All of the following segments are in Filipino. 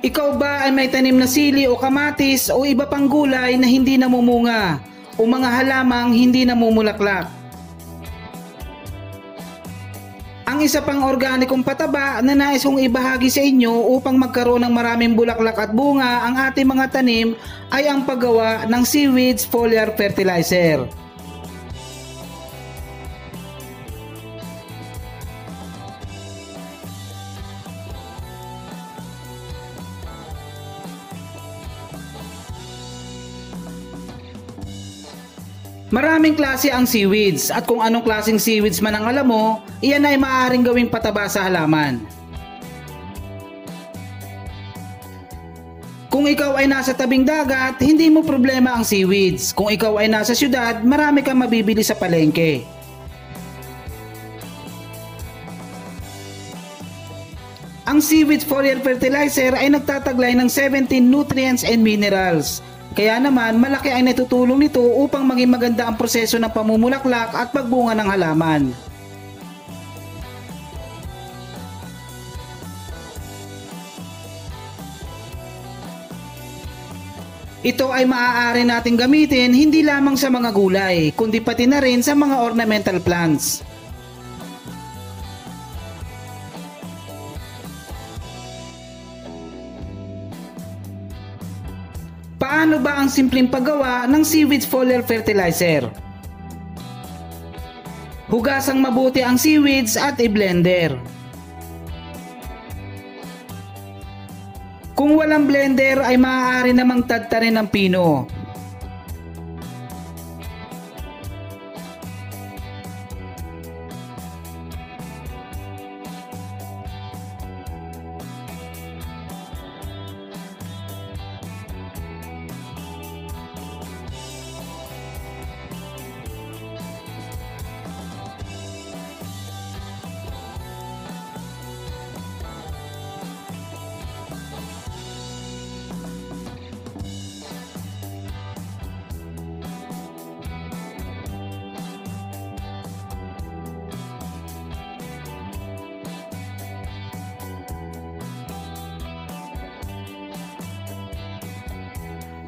Ikaw ba ay may tanim na sili o kamatis o iba pang gulay na hindi namumunga o mga halamang hindi namumulaklak? Ang isa pang organikong pataba na nais kong ibahagi sa inyo upang magkaroon ng maraming bulaklak at bunga ang ating mga tanim ay ang paggawa ng seaweeds foliar fertilizer. Maraming klase ang seaweeds at kung anong klaseng seaweeds man ang alam mo, iyan ay maaaring gawing pataba sa halaman. Kung ikaw ay nasa tabing dagat, hindi mo problema ang seaweeds. Kung ikaw ay nasa syudad, marami kang mabibili sa palengke. Ang seaweed foliar fertilizer ay nagtataglay ng 17 nutrients and minerals. Kaya naman malaki ay natutulong nito upang maging maganda ang proseso ng pamumulaklak at pagbunga ng halaman. Ito ay maaari nating gamitin hindi lamang sa mga gulay, kundi pati na rin sa mga ornamental plants. Paano ba ang simpleng paggawa ng seaweed foliar fertilizer? Hugasang mabuti ang seaweeds at i-blender. Kung walang blender ay maaari namang tadtarin ng pino.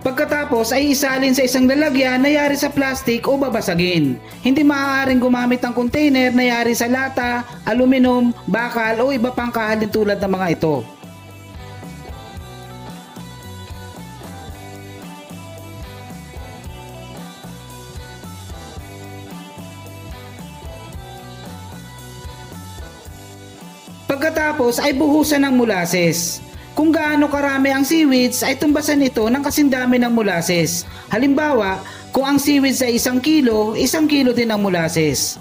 Pagkatapos ay isalin sa isang lalagyan na yari sa plastic o babasagin. Hindi maaaring gumamit ng container na yari sa lata, aluminum, bakal o iba pang kahalin tulad ng mga ito. Pagkatapos ay buhusan ng molasses. Kung gaano karami ang seaweeds ay tumbasan ito ng kasindami ng molasses. Halimbawa, kung ang seaweeds ay 1 kilo, 1 kilo din ang molasses.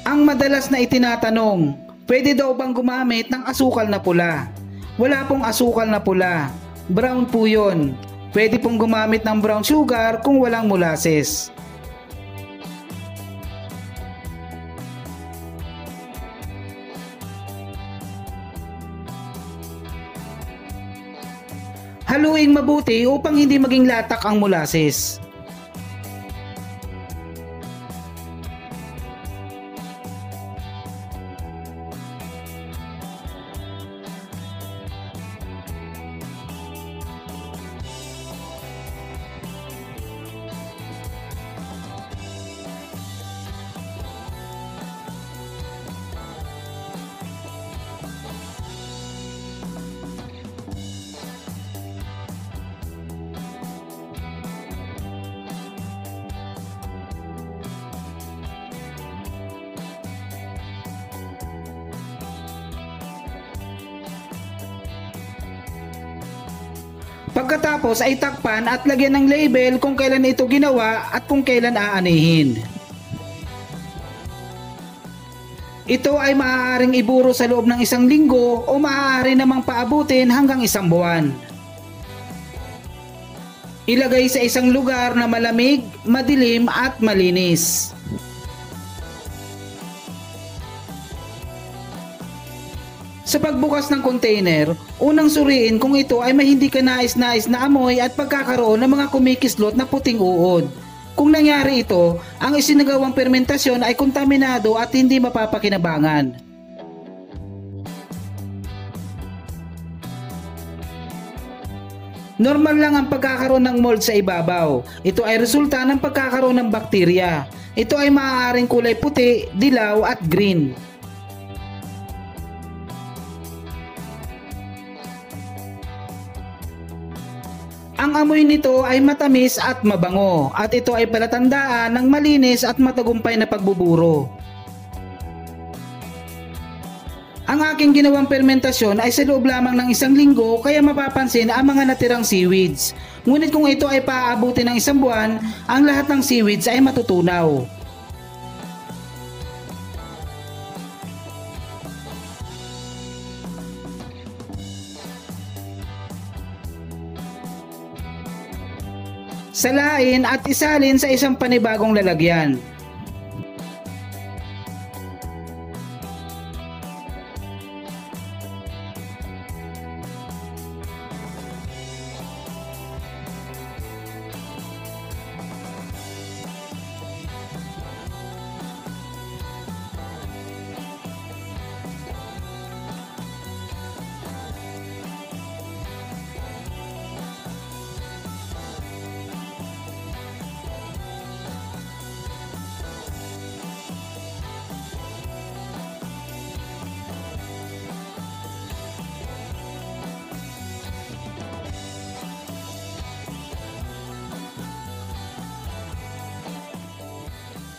Ang madalas na itinatanong, pwede daw bang gumamit ng asukal na pula? Wala pong asukal na pula. Brown po yun. Pwede pong gumamit ng brown sugar kung walang molasses. Haluing mabuti upang hindi maging latak ang molasses. Pagkatapos ay takpan at lagyan ng label kung kailan ito ginawa at kung kailan aanihin. Ito ay maaaring iburo sa loob ng 1 linggo o maaari namang paabutin hanggang 1 buwan. Ilagay sa isang lugar na malamig, madilim at malinis. Sa pagbukas ng container, unang suriin kung ito ay may hindi ka nais-nais na amoy at pagkakaroon ng mga kumikislot na puting uod. Kung nangyari ito, ang isinagawang fermentasyon ay kontaminado at hindi mapapakinabangan. Normal lang ang pagkakaroon ng mold sa ibabaw. Ito ay resulta ng pagkakaroon ng bakterya. Ito ay maaaring kulay puti, dilaw at green. Ang amoy nito ay matamis at mabango at ito ay palatandaan ng malinis at matagumpay na pagbuburo. Ang aking ginawang fermentasyon ay sa loob lamang ng 1 linggo kaya mapapansin ang mga natirang seaweeds. Ngunit kung ito ay paaabutin ng 1 buwan, ang lahat ng seaweeds ay matutunaw. Salain at isalin sa isang panibagong lalagyan.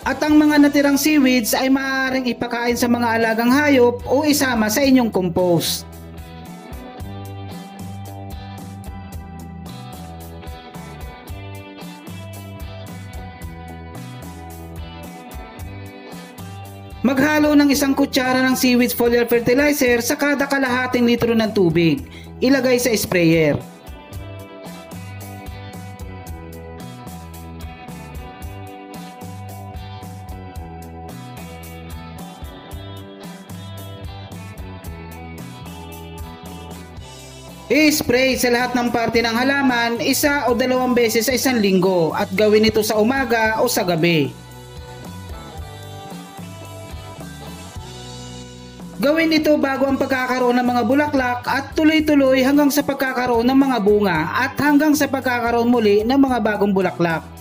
At ang mga natirang seaweeds ay maaaring ipakain sa mga alagang hayop o isama sa inyong compost. Maghalo ng 1 kutsara ng seaweed foliar fertilizer sa kada kalahating litro ng tubig. Ilagay sa sprayer. I-spray sa lahat ng parte ng halaman 1 o 2 beses sa 1 linggo at gawin ito sa umaga o sa gabi. Gawin ito bago ang pagkakaroon ng mga bulaklak at tuloy-tuloy hanggang sa pagkakaroon ng mga bunga at hanggang sa pagkakaroon muli ng mga bagong bulaklak.